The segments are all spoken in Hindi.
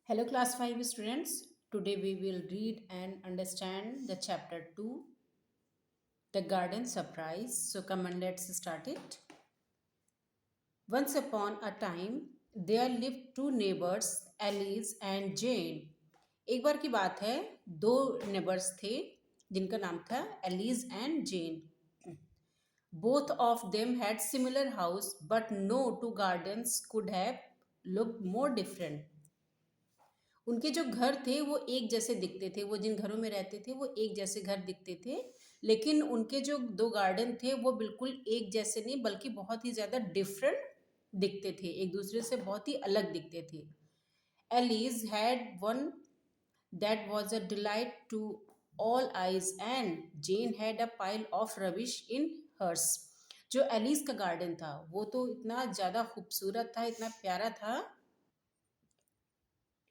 Hello, class 5 students. Today we will read and understand the chapter 2, The Garden Surprise. So, come on, let's start it. Once upon a time, there lived two neighbors, Alice and Jane. एक बार की बात है, दो नेबर्स थे जिनका नाम था Alice and Jane. Both of them had similar house, but no two gardens could have looked more different. उनके जो घर थे वो एक जैसे दिखते थे, वो जिन घरों में रहते थे वो एक जैसे घर दिखते थे, लेकिन उनके जो दो गार्डन थे वो बिल्कुल एक जैसे नहीं बल्कि बहुत ही ज़्यादा डिफरेंट दिखते थे, एक दूसरे से बहुत ही अलग दिखते थे. Alice had one that was a delight to all eyes and Jane had a pile of rubbish in hers. जो एलिस का गार्डन था वो तो इतना ज़्यादा खूबसूरत था, इतना प्यारा था,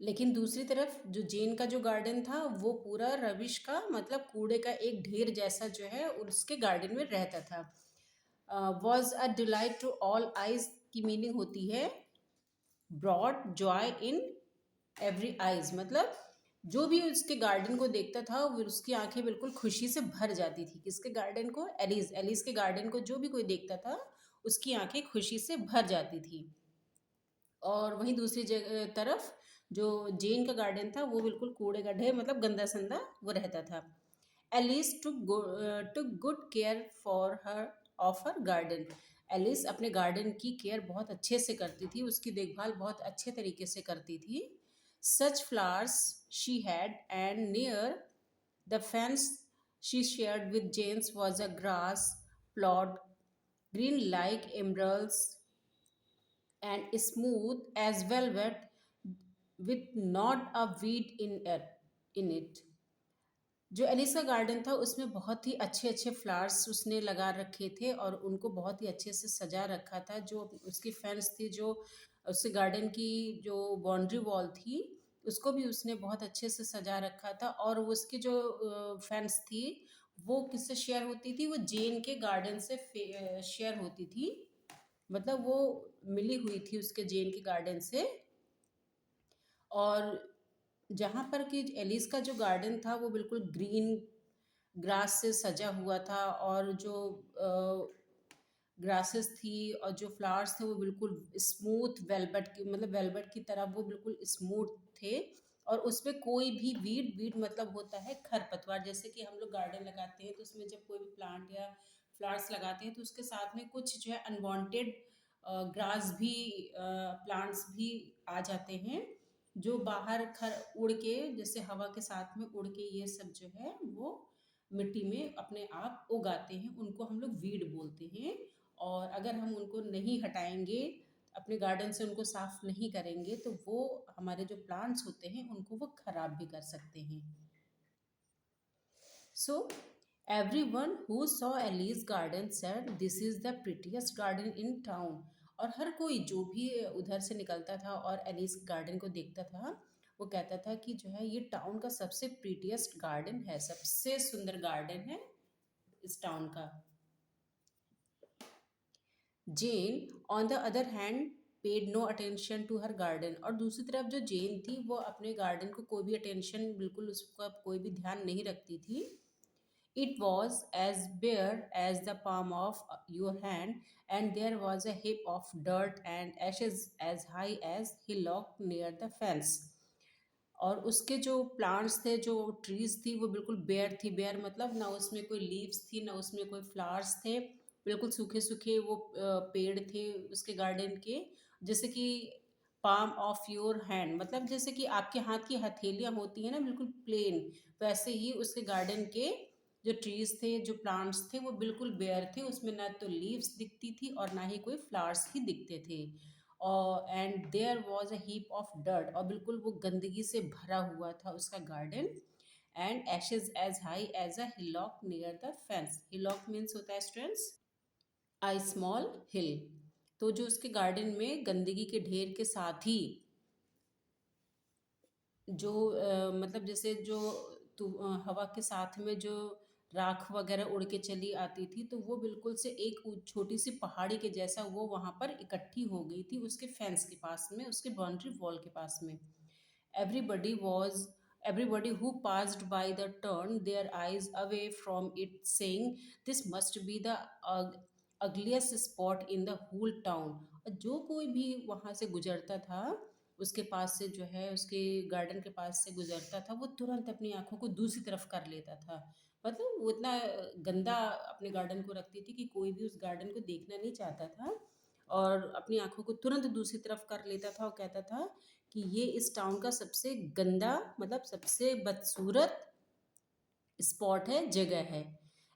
लेकिन दूसरी तरफ जो जेन का जो गार्डन था वो पूरा रबिश का मतलब कूड़े का एक ढेर जैसा जो है उसके गार्डन में रहता था. Was a delight to all eyes की मीनिंग होती है broad joy in every eyes, मतलब जो भी उसके गार्डन को देखता था वो उसकी आंखें बिल्कुल खुशी से भर जाती थी. किसके गार्डन को? एलिस. एलिस के गार्डन को जो भी कोई देखता था उसकी आंखें खुशी से भर जाती थी. और वहीं दूसरी जगह तरफ जो जेन का गार्डन था वो बिल्कुल कूड़े का ढेर मतलब गंदा संदा वो रहता था. Alice took good care for her of her garden. Alice अपने गार्डन की केयर बहुत अच्छे से करती थी, उसकी देखभाल बहुत अच्छे तरीके से करती थी. Such flowers she had and near the fence she shared with James was a grass plot green like emeralds and smooth as velvet with not a weed in it. जो एलिसा गार्डन था उसमें बहुत ही अच्छे अच्छे फ्लावर्स उसने लगा रखे थे और उनको बहुत ही अच्छे से सजा रखा था. जो उसकी फेंस थी, जो उसके गार्डन की जो बाउंड्री वॉल थी उसको भी उसने बहुत अच्छे से सजा रखा था. और उसकी जो फेंस थी वो किससे शेयर होती थी? वो जेन के गार्डन से शेयर होती थी, मतलब वो मिली हुई थी उसके जेन के गार्डन से. और जहाँ पर कि एलिस का जो गार्डन था वो बिल्कुल ग्रीन ग्रास से सजा हुआ था और जो ग्रासेस थी और जो फ्लावर्स थे वो बिल्कुल स्मूथ वेलवेट की मतलब वेलवेट की तरह वो बिल्कुल स्मूथ थे. और उसमें कोई भी वीड वीड मतलब होता है खरपतवार. जैसे कि हम लोग गार्डन लगाते हैं तो उसमें जब कोई भी प्लांट या फ्लावर्स लगाते हैं तो उसके साथ में कुछ जो है अनवांटेड ग्रास भी प्लांट्स भी आ जाते हैं जो बाहर खर उड़ के जैसे हवा के साथ में उड़ के ये सब जो है वो मिट्टी में अपने आप उगाते हैं, उनको हम लोग वीड बोलते हैं. और अगर हम उनको नहीं हटाएंगे, अपने गार्डन से उनको साफ नहीं करेंगे तो वो हमारे जो प्लांट्स होते हैं उनको वो खराब भी कर सकते हैं. So, everyone who saw Ellie's garden said, "This is the prettiest garden in town." और हर कोई जो भी उधर से निकलता था और एलिस गार्डन को देखता था वो कहता था कि जो है ये टाउन का सबसे प्रीटिएस्ट गार्डन है, सबसे सुंदर गार्डन है इस टाउन का. Jane on the other hand paid no attention to her garden. और दूसरी तरफ जो जेन थी वो अपने गार्डन को कोई भी अटेंशन, बिल्कुल उसका कोई भी ध्यान नहीं रखती थी. It was as bare as the palm of your hand, and there was a heap of dirt and ashes as high as hillock near the fence. और उसके जो प्लांट्स थे, जो ट्रीज थी वो बिल्कुल बेयर थी. बेयर मतलब ना उसमें कोई लीव्स थी ना उसमें कोई फ्लावर्स थे, बिल्कुल सूखे सूखे वो पेड़ थे उसके गार्डन के. जैसे कि पाम ऑफ योर हैंड मतलब जैसे कि आपके हाथ की हथेलियाँ होती हैं ना बिल्कुल प्लेन, वैसे ही उसके गार्डन के जो ट्रीज थे, जो प्लांट्स थे वो बिल्कुल बेयर थे. उसमें ना तो लीव्स दिखती थी और ना ही कोई फ्लावर्स ही दिखते थे. और and there was a heap of dirt और बिल्कुल वो गंदगी से भरा हुआ था उसका garden. And ashes as high as a hillock near the fence. Hillock means होता है स्टूडेंट्स अ स्मॉल हिल. तो जो उसके गार्डन में गंदगी के ढेर के साथ ही जो मतलब जैसे जो हवा के साथ में जो राख वगैरह उड़ के चली आती थी तो वो बिल्कुल से एक छोटी सी पहाड़ी के जैसा वो वहाँ पर इकट्ठी हो गई थी उसके फेंस के पास में, उसके बाउंड्री वॉल के पास में. Everybody was everybody who passed by the turned their eyes away from it, saying, "This must be the ugliest spot in the whole town." और जो कोई भी वहाँ से गुजरता था, उसके पास से जो है उसके गार्डन के पास से गुजरता था, वो तुरंत अपनी आंखों को दूसरी तरफ कर लेता था। मतलब वो इतना गंदा अपने गार्डन को रखती थी कि कोई भी उस गार्डन को देखना नहीं चाहता था, और अपनी आंखों को तुरंत दूसरी तरफ कर लेता था और कहता था कि ये इस टाउन का सबसे गंदा, मतलब सबसे बदसूरत स्पॉट है, जगह है।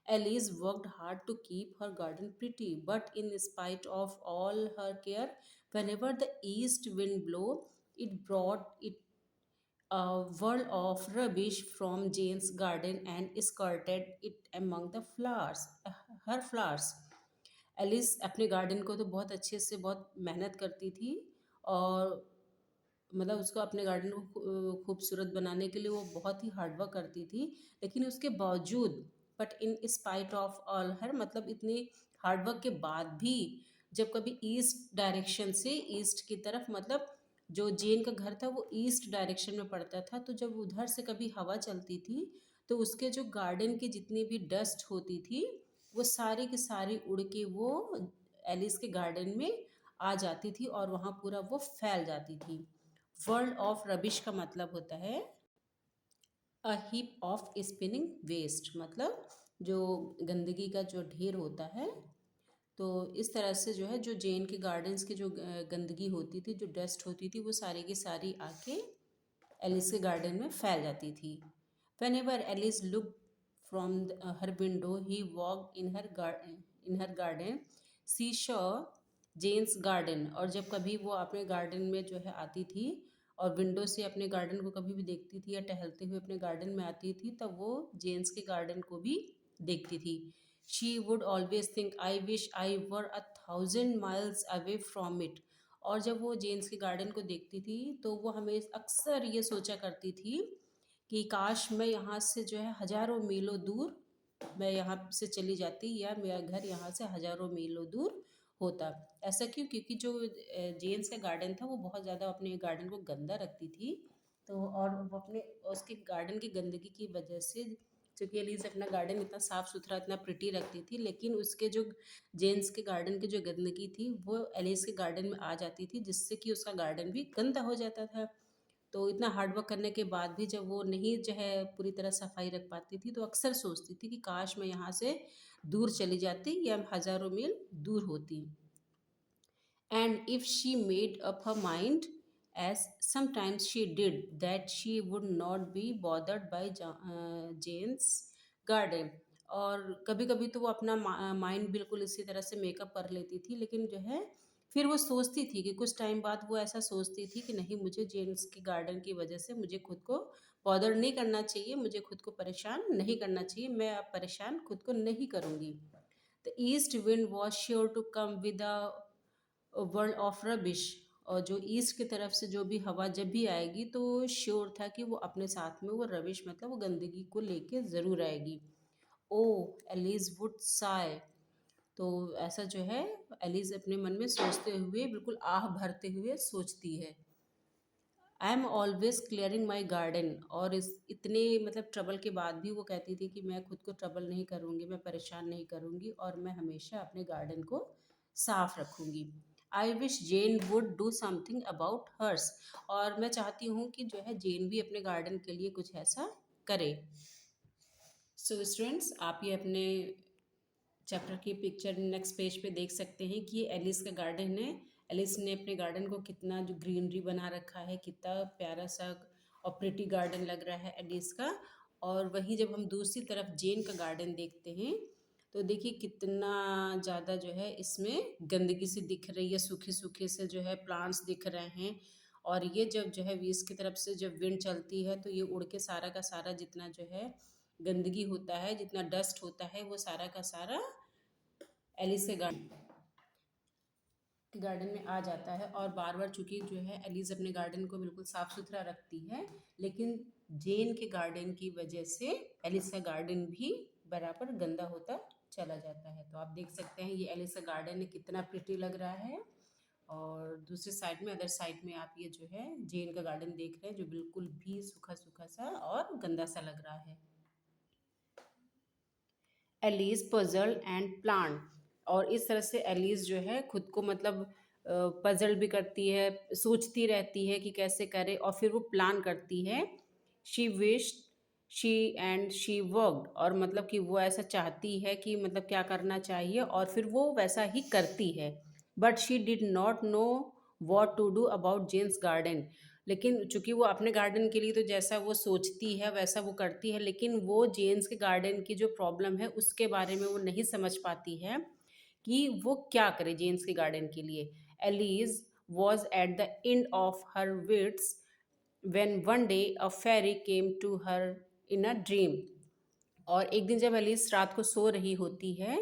Alice worked hard to keep her garden pretty, but in spite of all her care, whenever the east wind blow, it brought it a whirl of rubbish from Jane's garden and skirted it among the flowers, her flowers. Alice अपने गार्डन को तो बहुत अच्छे से बहुत मेहनत करती थी, और मतलब उसको अपने गार्डन को खूबसूरत बनाने के लिए वो बहुत ही हार्ड वर्क करती थी। लेकिन उसके बावजूद, but in spite of all her, मतलब इतनी हार्ड वर्क के बाद भी, जब कभी ईस्ट डायरेक्शन से, ईस्ट की तरफ, मतलब जो जेन का घर था वो ईस्ट डायरेक्शन में पड़ता था, तो जब उधर से कभी हवा चलती थी तो उसके जो गार्डन की जितनी भी डस्ट होती थी वो सारी की सारी उड़ के वो एलिस के गार्डन में आ जाती थी और वहाँ पूरा वो फैल जाती थी। वर्ल्ड ऑफ रबिश का मतलब होता है a heap of spinning waste, मतलब जो गंदगी का जो ढेर होता है। तो इस तरह से जो है, जो जेन के गार्डन्स की जो गंदगी होती थी, जो डस्ट होती थी, वो सारी की सारी आके एलिस के गार्डन में फैल जाती थी। Whenever Alice look from her window, he walk in her garden, she saw Jane's garden. और जब कभी वो अपने गार्डन में जो है आती थी और विंडो से अपने गार्डन को कभी भी देखती थी या टहलते हुए अपने गार्डन में आती थी, तब वो जेन्स के गार्डन को भी देखती थी। She would always think, I wish I were 1,000 miles away from it. और जब वो जेन्स के गार्डन को देखती थी तो वो हमें अक्सर ये सोचा करती थी कि काश मैं यहाँ से जो है हज़ारों मीलों दूर, मैं यहाँ से चली जाती, या मेरा घर यहाँ से हज़ारों मीलों दूर होता। ऐसा क्यों? क्योंकि जो जेम्स का गार्डन था वो बहुत ज़्यादा अपने गार्डन को गंदा रखती थी। तो और वो अपने उसके गार्डन की गंदगी की वजह से, चूँकि एलिज़ अपना गार्डन इतना साफ़ सुथरा, इतना प्रिटी रखती थी, लेकिन उसके जो जेम्स के गार्डन की जो गंदगी थी वो एलिज़ के गार्डन में आ जाती थी, जिससे कि उसका गार्डन भी गंदा हो जाता था। तो इतना हार्ड वर्क करने के बाद भी जब वो नहीं जो है पूरी तरह सफाई रख पाती थी, तो अक्सर सोचती थी कि काश मैं यहाँ से दूर चली जाती या हज़ारों मील दूर होती। And if she made up her mind, as sometimes she did, that she would not be bothered by Jane's garden. और कभी कभी तो वो अपना माइंड बिल्कुल इसी तरह से मेकअप कर लेती थी, लेकिन जो है फिर वो सोचती थी कि कुछ टाइम बाद वो ऐसा सोचती थी कि नहीं, मुझे जेम्स के गार्डन की वजह से मुझे खुद को बॉदर नहीं करना चाहिए, मुझे खुद को परेशान नहीं करना चाहिए, मैं अब परेशान खुद को नहीं करूँगी। The east wind was sure to come with world of rubbish. और जो ईस्ट की तरफ से जो भी हवा जब भी आएगी तो श्योर था कि वो अपने साथ में वो रबिश, मतलब वो गंदगी को लेके ज़रूर आएगी। ओ एलिज वुड साय। तो ऐसा जो है एलिज अपने मन में सोचते हुए, बिल्कुल आह भरते हुए सोचती है। I am always clearing my garden. और इस इतने मतलब ट्रबल के बाद भी वो कहती थी कि मैं खुद को ट्रबल नहीं करूँगी, मैं परेशान नहीं करूँगी, और मैं हमेशा अपने गार्डन को साफ रखूँगी। I wish Jane would do something about hers. और मैं चाहती हूँ कि जो है जेन भी अपने गार्डन के लिए कुछ ऐसा करे। सो स्टूडेंट्स, आप ये अपने चैप्टर की पिक्चर नेक्स्ट पेज पे देख सकते हैं कि ये एलिस का गार्डन है। एलिस ने अपने गार्डन को कितना जो ग्रीनरी बना रखा है, कितना प्यारा सा और प्रिटी गार्डन लग रहा है एलिस का। और वहीं जब हम दूसरी तरफ जेन का गार्डन देखते हैं तो देखिए कितना ज़्यादा जो है इसमें गंदगी सी दिख रही है, सूखे सूखे से जो है प्लांट्स दिख रहे हैं। और ये जब जो है वीस की तरफ से जब विंड चलती है तो ये उड़ के सारा का सारा जितना जो है गंदगी होता है, जितना डस्ट होता है, वो सारा का सारा एलिस के गार्डन में आ जाता है। और बार बार चूंकि जो है एलिस अपने गार्डन को बिल्कुल साफ़ सुथरा रखती है, लेकिन जेन के गार्डन की वजह से एलिस का गार्डन भी बराबर गंदा होता चला जाता है। तो आप देख सकते हैं ये एलिस का गार्डन कितना प्रिटी लग रहा है। और दूसरी साइड में, अदर साइड में आप ये जो है जेन का गार्डन देख रहे हैं, जो बिल्कुल भी सूखा सूखा सा और गंदा सा लग रहा है। एलिस पजल एंड प्लान, और इस तरह से एलिस जो है खुद को मतलब पजल भी करती है, सोचती रहती है कि कैसे करे, और फिर वो प्लान करती है। She wish she and she worked, और मतलब कि वो ऐसा चाहती है कि मतलब क्या करना चाहिए, और फिर वो वैसा ही करती है। But she did not know what to do about Jane's garden, लेकिन चूंकि वो अपने गार्डन के लिए तो जैसा वो सोचती है वैसा वो करती है, लेकिन वो जेम्स के गार्डन की जो प्रॉब्लम है उसके बारे में वो नहीं समझ पाती है कि वो क्या करे जेम्स के गार्डन के लिए। Alice was at the end of her wits when one day a fairy came to her in a dream, और एक दिन जब एलिस रात को सो रही होती है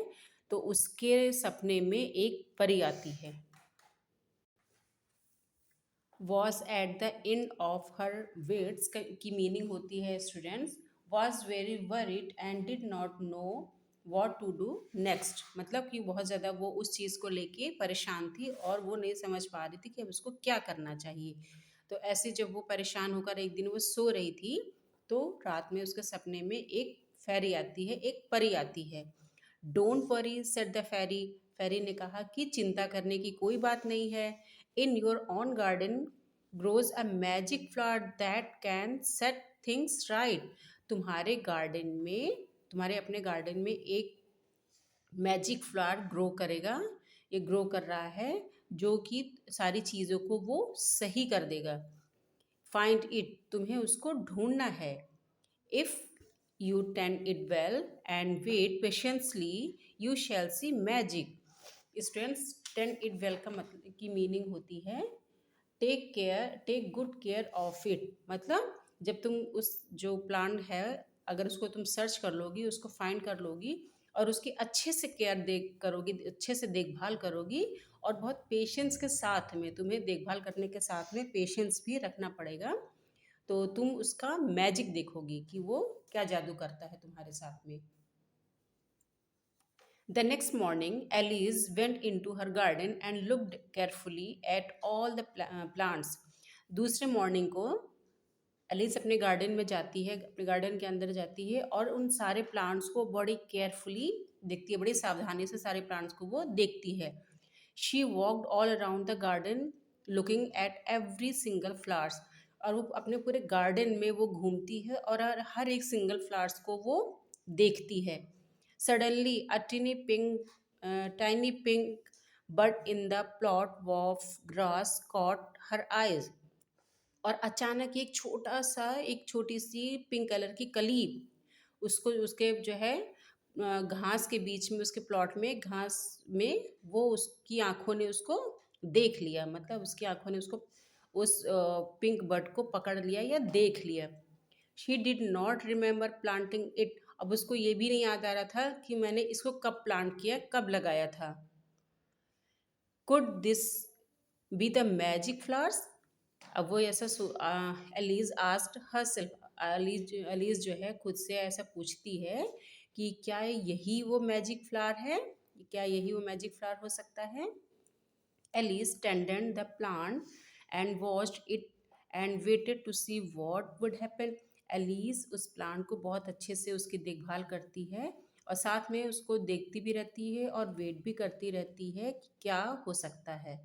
तो उसके सपने में एक परी आती है। Was at the end of her wits की मीनिंग होती है students, was very worried and did not know what to do next, मतलब कि बहुत ज़्यादा वो उस चीज़ को लेके परेशान थी और वो नहीं समझ पा रही थी कि अब उसको क्या करना चाहिए। तो ऐसे जब वो परेशान होकर एक दिन वो सो रही थी तो रात में उसके सपने में एक फेरी आती है, एक परी आती है। Don't worry said the fairy, फेरी ने कहा कि चिंता करने की कोई बात नहीं है। In your own garden grows a magic flower that can set things right, तुम्हारे गार्डन में, तुम्हारे अपने गार्डन में एक मैजिक फ्लावर ग्रो करेगा, ये ग्रो कर रहा है जो कि सारी चीज़ों को वो सही कर देगा। फाइंड इट, तुम्हें उसको ढूंढना है। If you tend it well and wait patiently you shall see magic। Students, tend it well का मतलब की मीनिंग होती है take care, take good care of it, मतलब जब तुम उस जो प्लांट है अगर उसको तुम सर्च कर लोगी, उसको फाइंड कर लोगी और उसकी अच्छे से केयर देख करोगी, अच्छे से देखभाल करोगी, और बहुत पेशेंस के साथ में, तुम्हें देखभाल करने के साथ में पेशेंस भी रखना पड़ेगा, तो तुम उसका मैजिक देखोगी कि वो क्या जादू करता है तुम्हारे साथ में। The next morning, Alice went into her garden and looked carefully at all the plants। दूसरे मॉर्निंग को एलिस अपने गार्डन में जाती है, अपने गार्डन के अंदर जाती है और उन सारे प्लांट्स को बड़ी केयरफुली देखती है, बड़ी सावधानी से सारे प्लांट्स को वो देखती है। She walked all around the garden looking at every single flowers, और वो अपने पूरे गार्डन में वो घूमती है और हर एक सिंगल फ्लावर्स को वो देखती है। Suddenly a tiny pink bud in the plot of grass caught her eyes, और अचानक एक छोटी सी पिंक कलर की कली उसको उसके जो है घास के बीच में, उसके प्लॉट में घास में वो उसकी आंखों ने उसको देख लिया, मतलब उसकी आंखों ने उसको उस पिंक बर्ड को पकड़ लिया या देख लिया। She did not remember planting it, अब उसको ये भी नहीं याद आ रहा था कि मैंने इसको कब प्लांट किया, कब लगाया था। Could this be the magic flowers, अब वो ऐसा एलिज आस्क्ड हरसेल्फ, एलिज जो है खुद से ऐसा पूछती है कि क्या यही वो मैजिक फ्लावर है, क्या यही वो मैजिक फ्लावर हो सकता है। Alice tended the plant and watched it and waited to see what would happen. Alice उस प्लांट को बहुत अच्छे से उसकी देखभाल करती है और साथ में उसको देखती भी रहती है और वेट भी करती रहती है कि क्या हो सकता है।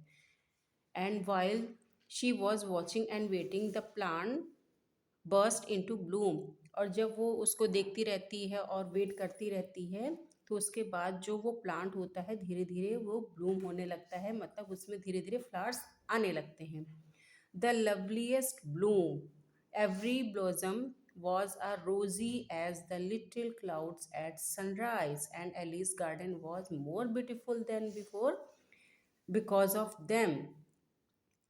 And while she was watching and waiting, the plant burst into bloom, और जब वो उसको देखती रहती है और वेट करती रहती है तो उसके बाद जो वो प्लांट होता है धीरे धीरे वो ब्लूम होने लगता है, मतलब उसमें धीरे धीरे फ्लावर्स आने लगते हैं। The loveliest Bloom, every blossom was as rosy as the little clouds at sunrise, and Alice's garden was more beautiful than before because of them।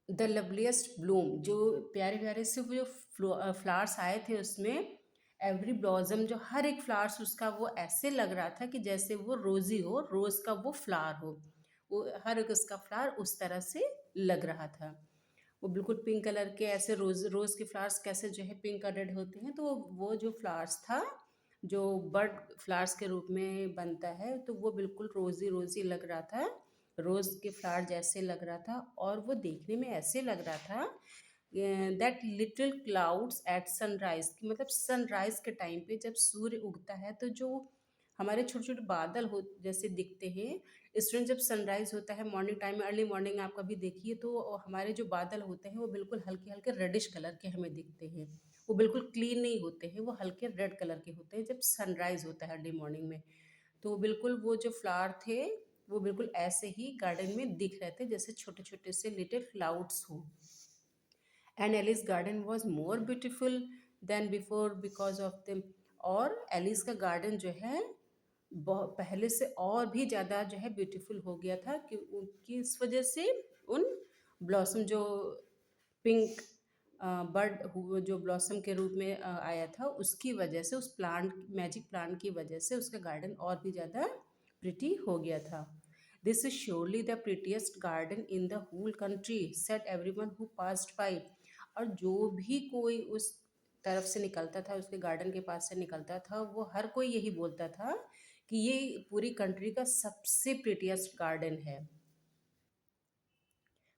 The loveliest Bloom, जो प्यारे प्यारे से वो जो फ्लावर्स आए थे उसमें, एवरी ब्लॉसम, जो हर एक फ्लावर्स उसका वो ऐसे लग रहा था कि जैसे वो रोज़ी हो, रोज़ का वो फ्लावर हो, वो हर एक उसका फ्लावर उस तरह से लग रहा था। वो बिल्कुल पिंक कलर के, ऐसे रोज़ के फ्लावर्स कैसे जो है पिंक कलर होते हैं, तो वो जो फ्लावर्स था जो बर्ड फ्लावर्स के रूप में बनता है तो वो बिल्कुल रोज़ी रोज़ी लग रहा था रोज़ के फ्लावर जैसे लग रहा था, और वो देखने में ऐसे लग रहा था that little clouds at sunrise, मतलब सनराइज के टाइम पे जब सूर्य उगता है तो जो हमारे छोटे छोटे बादल हो जैसे दिखते हैं, इस तरह जब सनराइज होता है मॉर्निंग टाइम में, अर्ली मॉर्निंग आप कभी देखिए तो हमारे जो बादल होते हैं वो बिल्कुल हल्के हल्के रेडिश कलर के हमें दिखते हैं। वो बिल्कुल क्लीन नहीं होते हैं, वो हल्के रेड कलर के होते हैं जब सनराइज होता है अर्ली मॉर्निंग में। तो बिल्कुल वो जो फ्लावर थे वो बिल्कुल ऐसे ही गार्डन में दिख रहे थे जैसे छोटे छोटे से लिटिल क्लाउड्स हो। And Alice garden was more beautiful than before because of them. और एलिस का गार्डन जो है पहले से और भी ज़्यादा जो है ब्यूटीफुल हो गया था कि उनकी इस वजह से उन ब्लॉसम जो पिंक बर्ड जो ब्लॉसम के रूप में आया था उसकी वजह से, उस प्लांट मैजिक प्लांट की वजह से उसका गार्डन और भी ज़्यादा प्रिटी हो गया था। This is surely the prettiest garden in the whole country said everyone who passed by. और जो भी कोई उस तरफ से निकलता था, उसके गार्डन के पास से निकलता था, वो हर कोई यही बोलता था कि ये पूरी कंट्री का सबसे प्रिटीएस्ट गार्डन है।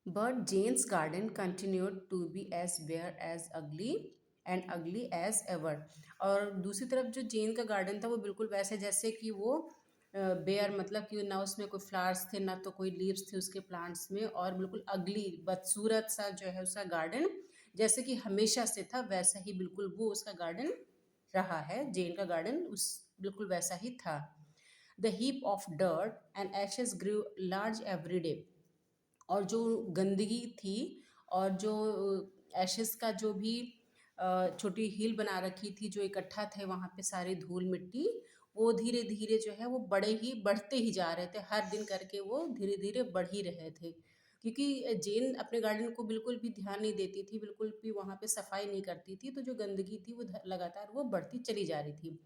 But Jane's garden continued to be as bare as ugly and ugly as ever। और दूसरी तरफ जो जेन का गार्डन था वो बिल्कुल वैसे जैसे कि वो बेयर, मतलब कि ना उसमें कोई फ्लावर्स थे ना तो कोई लीव्स थे उसके प्लांट्स में, और बिल्कुल अगली बदसूरत सा जो है उसका गार्डन, जैसे कि हमेशा से था वैसा ही बिल्कुल वो उसका गार्डन रहा है। जेन का गार्डन उस बिल्कुल वैसा ही था। The heap of dirt and ashes grew large every day. और जो गंदगी थी और जो एशेस का जो भी छोटी हिल बना रखी थी जो इकट्ठा थे वहाँ पे सारी धूल मिट्टी, वो धीरे धीरे जो है वो बढ़ते ही जा रहे थे, हर दिन करके वो धीरे धीरे बढ़ ही रहे थे। क्योंकि जेन अपने गार्डन को बिल्कुल भी ध्यान नहीं देती थी, बिल्कुल भी वहाँ पे सफाई नहीं करती थी, तो जो गंदगी थी वो लगातार वो बढ़ती चली जा रही थी।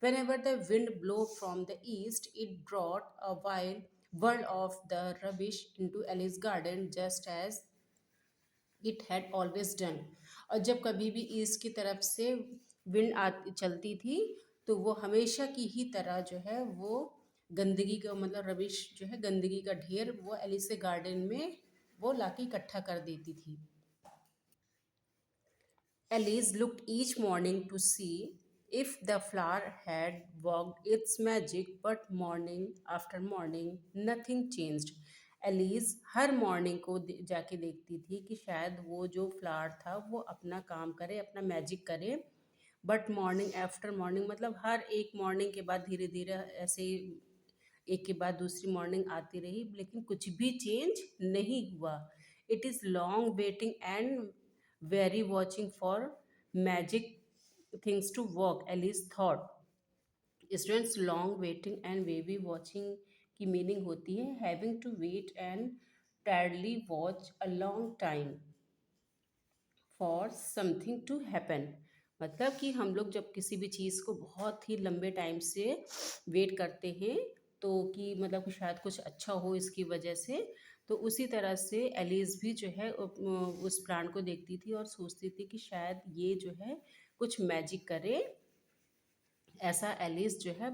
Whenever the wind blew from the east, it brought a wild whirl of the rubbish into Alice's garden, just as it had always done। और जब कभी भी ईस्ट की तरफ से विंड आती चलती थी तो वो हमेशा की ही तरह जो है वो गंदगी का, मतलब रबिश जो है गंदगी का ढेर, वो एलिस के गार्डन में वो लाके इकट्ठा कर देती थी। Alice looked each morning to see if the flower had worked its magic, but morning after morning nothing changed। Alice हर मॉर्निंग को जाके देखती थी कि शायद वो जो फ्लावर था वो अपना काम करे, अपना मैजिक करे, बट मॉर्निंग आफ्टर मॉर्निंग, मतलब हर एक मॉर्निंग के बाद धीरे धीरे ऐसे ही एक के बाद दूसरी मॉर्निंग आती रही लेकिन कुछ भी चेंज नहीं हुआ। It is long waiting and weary watching for magic things to work, Alice thought. Students, long waiting and weary watching की मीनिंग होती है having to wait and tiredly watch a long time for something to happen. मतलब कि हम लोग जब किसी भी चीज़ को बहुत ही लंबे टाइम से वेट करते हैं तो कि मतलब कि शायद कुछ अच्छा हो इसकी वजह से, तो उसी तरह से एलिस भी जो है उस प्लांट को देखती थी और सोचती थी कि शायद ये जो है कुछ मैजिक करे। ऐसा एलिस जो है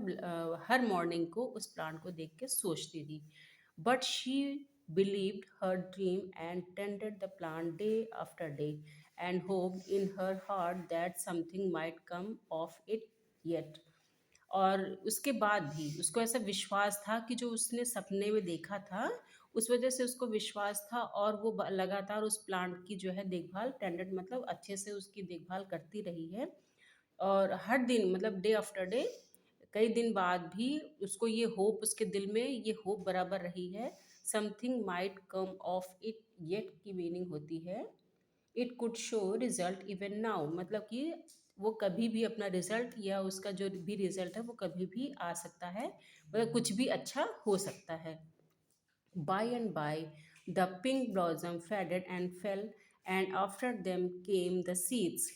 हर मॉर्निंग को उस प्लांट को देख के सोचती थी। But she believed her dream and tended the plant day after day and hoped in her heart that something might come of it yet. और उसके बाद भी उसको ऐसा विश्वास था कि जो उसने सपने में देखा था उस वजह से उसको विश्वास था, और वो लगातार उस प्लांट की जो है देखभाल, टेंडेड मतलब अच्छे से उसकी देखभाल करती रही है। और हर दिन मतलब डे आफ्टर डे कई दिन बाद भी उसको ये होप, उसके दिल में ये होप बराबर रही है। Something might come of it yet की मीनिंग होती है it could show result even now, मतलब कि वो कभी भी अपना रिजल्ट या उसका जो भी रिजल्ट है वो कभी भी आ सकता है, मतलब कुछ भी अच्छा हो सकता है। By and by, the pink blossom faded and fell, and after them came the seeds।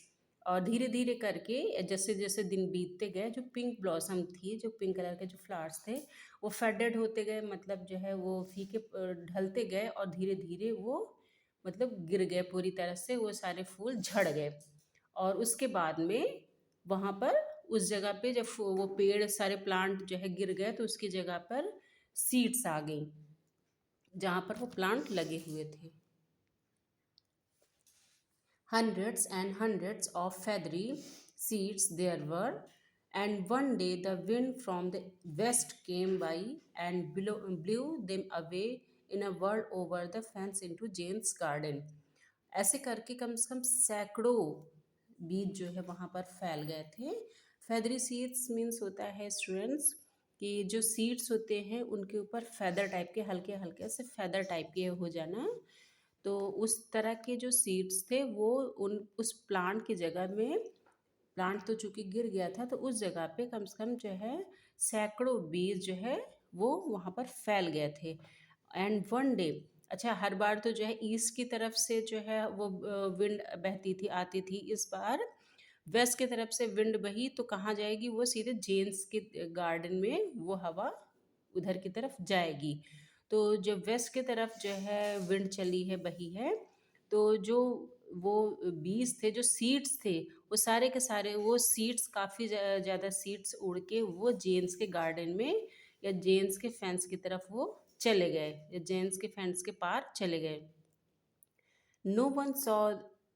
और धीरे धीरे करके जैसे जैसे दिन बीतते गए जो पिंक ब्लॉसम थी, जो पिंक कलर के जो फ्लावर्स थे वो फेडेड होते गए, मतलब जो है वो फीके ढलते गए और धीरे धीरे वो मतलब गिर गए, पूरी तरह से वो सारे फूल झड़ गए। और उसके बाद में वहाँ पर उस जगह पे जब वो पेड़ सारे प्लांट जो है गिर गए तो उसकी जगह पर सीड्स आ गई। जहाँ पर वो प्लांट लगे हुए थे। Hundreds and hundreds of feathery seeds there were, and one day the wind from the west came by and blew them away in a whirl over the fence into Jane's garden. ऐसे करके कम से कम सैकड़ों बीज जो है वहाँ पर फैल गए थे। फेदरी सीड्स मीन्स होता है स्टूडेंट्स कि जो सीड्स होते हैं उनके ऊपर फेदर टाइप के हल्के हल्के से फेदर टाइप के हो जाना। तो उस तरह के जो सीड्स थे वो उन उस प्लांट की जगह में, प्लांट तो चूंकि गिर गया था तो उस जगह पे कम से कम जो है सैकड़ों बीज जो है वो वहाँ पर फैल गए थे। एंड वन डे, अच्छा हर बार तो जो है ईस्ट की तरफ से जो है वो विंड बहती थी आती थी, इस बार वेस्ट की तरफ से विंड बही तो कहाँ जाएगी, वो सीधे जेम्स के गार्डन में वो हवा उधर की तरफ जाएगी। तो जब वेस्ट की तरफ जो है विंड चली है बही है, तो जो वो बीज थे जो सीड्स थे वो सारे के सारे वो सीड्स काफ़ी ज़्यादा सीड्स उड़ के वो जेम्स के गार्डन में या जेम्स के फेंस की तरफ वो चले गए, या जेम्स के फेंस के पार चले गए। No one saw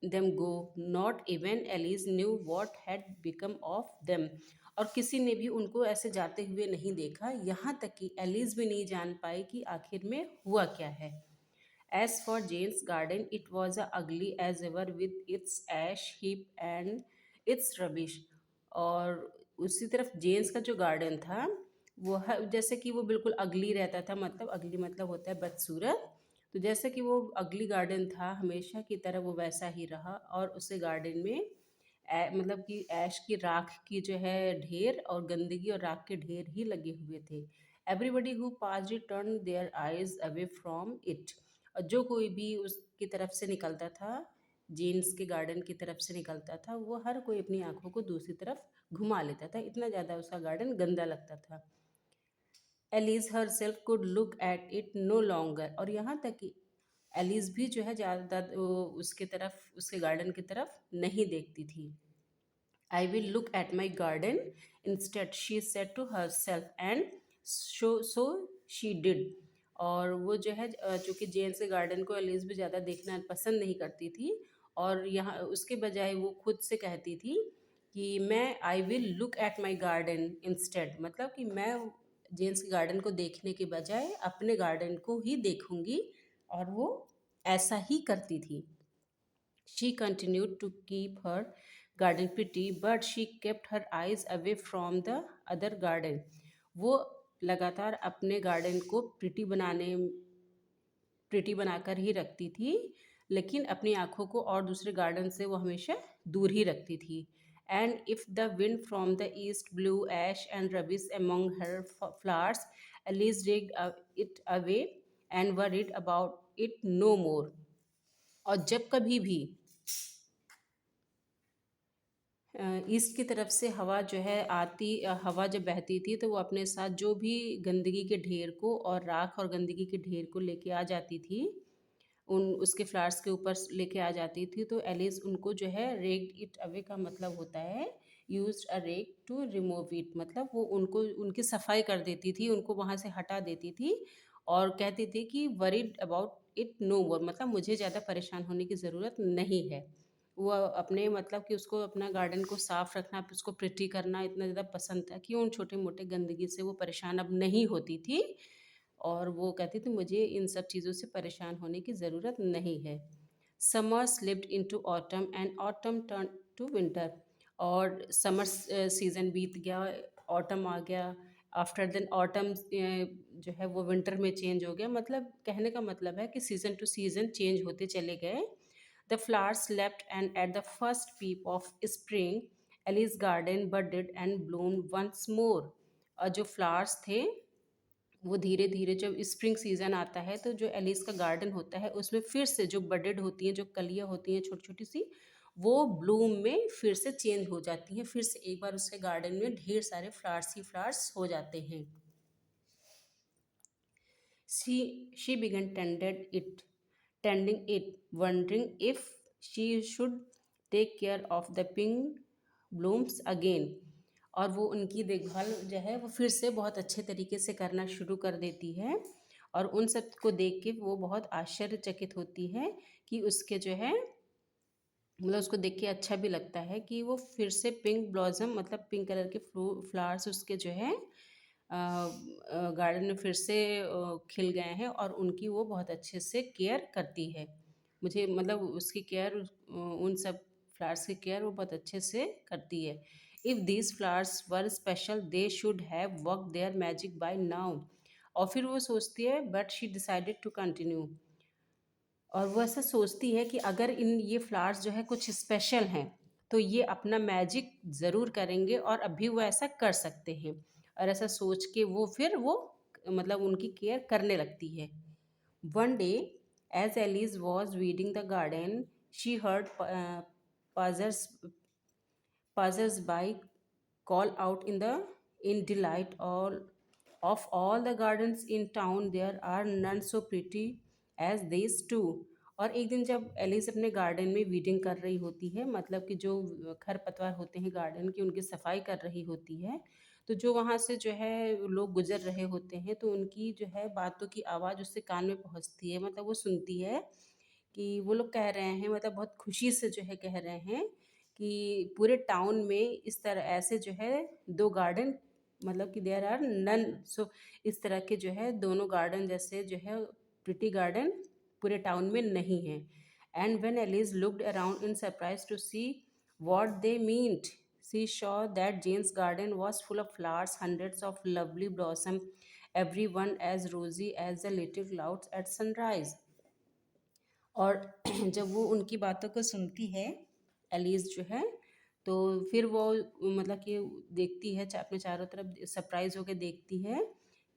them go, not even Alice knew what had become of them. और किसी ने भी उनको ऐसे जाते हुए नहीं देखा, यहाँ तक कि एलिस भी नहीं जान पाई कि आखिर में हुआ क्या है। As for Jane's garden, it was as ugly as ever with its ash heap and its rubbish. और उसी तरफ जेन्स का जो गार्डन था वो जैसे कि वो बिल्कुल अगली रहता था, मतलब अगली मतलब होता है बदसूरत। तो जैसे कि वो अगली गार्डन था हमेशा की तरह वो वैसा ही रहा, और उस गार्डन में मतलब कि ऐश की राख की जो है ढेर और गंदगी और राख के ढेर ही लगे हुए थे। Everybody who pass it turn their eyes away from it. और जो कोई भी उसकी तरफ से निकलता था, जेन्स के गार्डन की तरफ से निकलता था, वो हर कोई अपनी आंखों को दूसरी तरफ घुमा लेता था, इतना ज़्यादा उसका गार्डन गंदा लगता था। Alice herself could look at it no longer. और यहाँ तक कि एलिज भी जो है ज़्यादा उसके तरफ, उसके गार्डन की तरफ नहीं देखती थी। I will look at my garden instead, she said to herself, and so she did. और वो जो है चूँकि जेम्स के गार्डन को एलिस भी ज़्यादा देखना पसंद नहीं करती थी, और यहाँ उसके बजाय वो खुद से कहती थी कि मैं I will look at my garden instead, मतलब कि मैं जेम्स के गार्डन को देखने के बजाय अपने गार्डन को ही देखूंगी, और वो ऐसा ही करती थी। She continued to keep her garden pretty, but she kept her eyes away from the other garden. वो लगातार अपने गार्डन को प्रिटी बनाकर ही रखती थी, लेकिन अपनी आँखों को और दूसरे गार्डन से वो हमेशा दूर ही रखती थी। And if the wind from the east blew ash and rubbish among her flowers, Alice rigged it away and worried about it no more. और जब कभी भी ईस्ट की तरफ से हवा जो है हवा जब बहती थी तो वो अपने साथ जो भी गंदगी के ढेर को और राख और गंदगी के ढेर को लेके आ जाती थी, उन उसके फ्लावर्स के ऊपर लेके आ जाती थी, तो एलिस उनको जो है रेक्ड इट अवे का मतलब होता है used a rake to remove it, मतलब वो उनको उनकी सफाई कर देती थी, उनको वहाँ से हटा देती थी, और कहती थी कि वरीड अबाउट इट नो मोर, मतलब मुझे ज़्यादा परेशान होने की ज़रूरत नहीं है। वो अपने मतलब कि उसको अपना गार्डन को साफ़ रखना, उसको प्रिटी करना इतना ज़्यादा पसंद था कि उन छोटे मोटे गंदगी से वो परेशान अब नहीं होती थी, और वो कहती थी मुझे इन सब चीज़ों से परेशान होने की ज़रूरत नहीं है। Summer slipped into autumn and autumn turn to winter. और समर सीज़न बीत गया, ऑटम आ गया, आफ्टर देन ऑटम जो है वो विंटर में चेंज हो गया, मतलब कहने का मतलब है कि सीज़न टू सीज़न चेंज होते चले गए। The flowers slept, and at the first peep of spring, Ellie's garden budded and bloomed once more. और जो फ्लावर्स थे वो धीरे धीरे जब स्प्रिंग सीजन आता है तो जो एलिस का गार्डन होता है उसमें फिर से जो बडेड होती हैं, जो कलियाँ होती हैं छोटी छोटी सी, वो ब्लूम में फिर से चेंज हो जाती हैं, फिर से एक बार उसके गार्डन में ढेर सारे फ्लावर्स ही फ्लावर्स हो जाते हैं। She began tending it, wondering if she should take care of the pink blooms again. और वो उनकी देखभाल जो है वो फिर से बहुत अच्छे तरीके से करना शुरू कर देती है, और उन सब को देख के वो बहुत आश्चर्यचकित होती है कि उसके जो है मतलब उसको देख के अच्छा भी लगता है कि वो फिर से पिंक ब्लॉसम मतलब पिंक कलर के फ्लावर्स उसके जो है गार्डन में फिर से खिल गए हैं और उनकी वो बहुत अच्छे से केयर करती है। मुझे मतलब उसकी केयर उन सब फ्लावर्स की केयर वो बहुत अच्छे से करती है। If these flowers were special they should have work their magic by now. और फिर वो सोचती है but she decided to continue. और वो ऐसा सोचती है कि अगर इन ये फ्लावर्स जो है कुछ स्पेशल हैं तो ये अपना मैजिक ज़रूर करेंगे और अभी वो ऐसा कर सकते हैं। और ऐसा सोच के वो फिर वो मतलब उनकी केयर करने लगती है। One day as Alice was weeding the garden she heard passers passers-by call out in delight all of all the gardens in town there are none so pretty as these two। और एक दिन जब एलिस अपने गार्डन में वीडिंग कर रही होती है मतलब कि जो खरपतवार होते हैं गार्डन की उनकी सफाई कर रही होती है तो जो वहाँ से जो है लोग गुजर रहे होते हैं तो उनकी जो है बातों की आवाज़ उससे कान में पहुँचती है मतलब वो सुनती है कि वो लोग कह रहे हैं मतलब बहुत खुशी से जो है कह रहे हैं कि पूरे टाउन में इस तरह ऐसे जो है दो गार्डन मतलब कि देयर आर नन सो इस तरह के जो है दोनों गार्डन जैसे जो है प्रिटी गार्डन पूरे टाउन में नहीं है। And when Alice looked around in surprise to see what they meant she saw that Jane's garden was full of flowers, hundreds of lovely blossom, everyone as rosy as the little clouds at sunrise। और जब वो उनकी बातों को सुनती है एलिस जो है तो फिर वो मतलब कि देखती है अपने चारों तरफ सरप्राइज होकर देखती है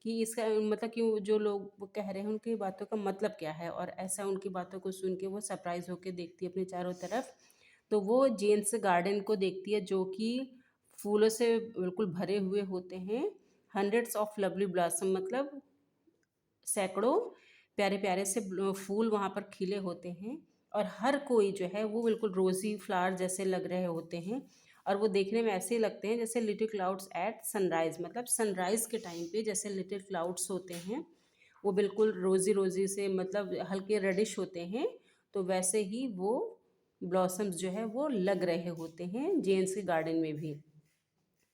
कि इसका मतलब कि जो लोग वो कह रहे हैं उनकी बातों का मतलब क्या है। और ऐसा उनकी बातों को सुन के वो सरप्राइज होकर देखती है अपने चारों तरफ। तो वो जेन्स गार्डन को देखती है जो कि फूलों से बिल्कुल भरे हुए होते हैं। हंड्रेड्स ऑफ लवली ब्लॉसम मतलब सैकड़ों प्यारे प्यारे से फूल वहाँ पर खिले होते हैं। और हर कोई जो है वो बिल्कुल रोज़ी फ्लावर जैसे लग रहे होते हैं। और वो देखने में ऐसे ही लगते हैं जैसे लिटिल क्लाउड्स एट सनराइज़ मतलब सनराइज़ के टाइम पे जैसे लिटिल क्लाउड्स होते हैं वो बिल्कुल रोज़ी रोज़ी से मतलब हल्के रेडिश होते हैं। तो वैसे ही वो ब्लॉसम्स जो है वो लग रहे होते हैं जेन्स के गार्डन में भी।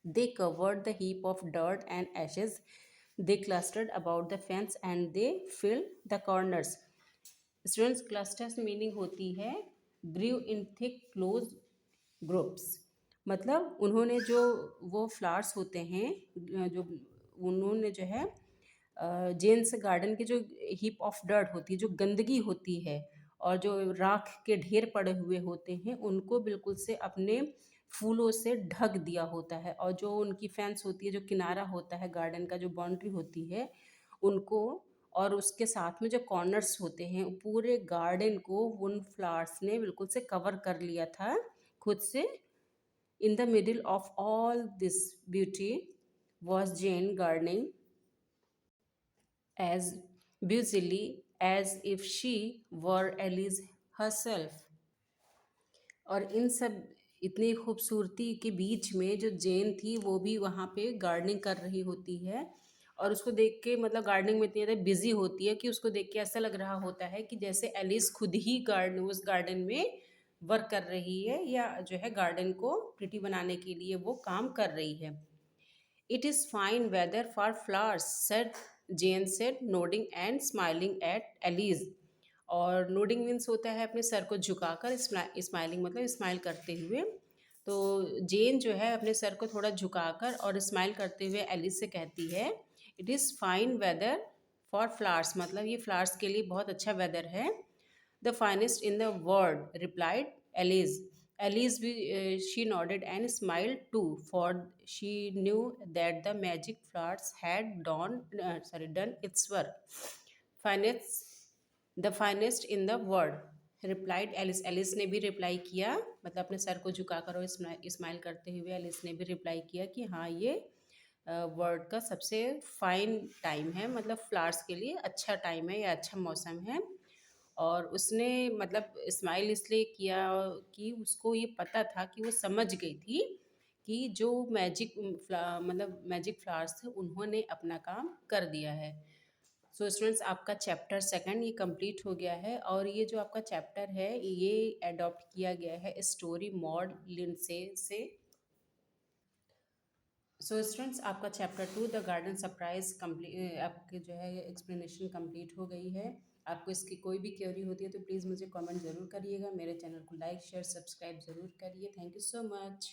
They covered the heap of dirt and ashes. They clustered about the fence and they filled the corners। Students clusters meaning होती है grew in thick close groups. मतलब उन्होंने जो वो फ्लावर्स होते हैं जो उन्होंने जो है जेन्स गार्डन की जो हीप ऑफ डर्ट होती है जो गंदगी होती है और जो राख के ढेर पड़े हुए होते हैं उनको बिल्कुल से अपने फूलों से ढक दिया होता है। और जो उनकी फेंस होती है जो किनारा होता है गार्डन का जो बाउंड्री होती है उनको और उसके साथ में जो कॉर्नर्स होते हैं पूरे गार्डन को उन फ्लावर्स ने बिल्कुल से कवर कर लिया था खुद से। In the middle of all this beauty was Jane gardening as busily as if she were Alice herself। और इन सब इतनी खूबसूरती के बीच में जो जेन थी वो भी वहाँ पे गार्डनिंग कर रही होती है। और उसको देख के मतलब गार्डनिंग में इतनी ज़्यादा बिजी होती है कि उसको देख के ऐसा लग रहा होता है कि जैसे एलिस खुद ही गार्डन उस गार्डन में वर्क कर रही है या जो है गार्डन को प्रिटी बनाने के लिए वो काम कर रही है। It is fine weather for flowers, said Jane said, nodding and smiling at Alice। और नोडिंग मीन्स होता है अपने सर को झुकाकर, स्माइलिंग मतलब स्माइल करते हुए। तो जेन जो है अपने सर को थोड़ा झुकाकर और स्माइल करते हुए एलिस से कहती है it is fine weather for flowers मतलब ये फ्लावर्स के लिए बहुत अच्छा वेदर है। The finest in the world replied Alice. Alice, she nodded and smiled too, for she knew that the magic flowers had done its work। Finest, the finest in the world, replied Alice। Alice ने भी रिप्लाई किया मतलब अपने सर को झुकाकर और स्माइल करते हुए एलिस ने भी रिप्लाई किया कि हाँ ये वर्ल्ड का सबसे फाइन टाइम है मतलब फ्लावर्स के लिए अच्छा टाइम है या अच्छा मौसम है। और उसने मतलब स्माइल इसलिए किया कि उसको ये पता था कि वो समझ गई थी कि जो मैजिक मतलब मैजिक फ्लावर्स थे उन्होंने अपना काम कर दिया है। सो स्टूडेंट्स, आपका चैप्टर सेकंड ये कंप्लीट हो गया है, और ये जो आपका चैप्टर है ये अडॉप्ट किया गया है स्टोरी मॉड लिंडसे से। सो स्टूडेंट्स, आपका chapter two the garden surprise complete, आपके जो है एक्सप्लेनेशन कंप्लीट हो गई है। आपको इसकी कोई भी क्वेरी होती है तो प्लीज़ मुझे कमेंट ज़रूर करिएगा। मेरे चैनल को लाइक शेयर सब्सक्राइब ज़रूर करिए। Thank you so much.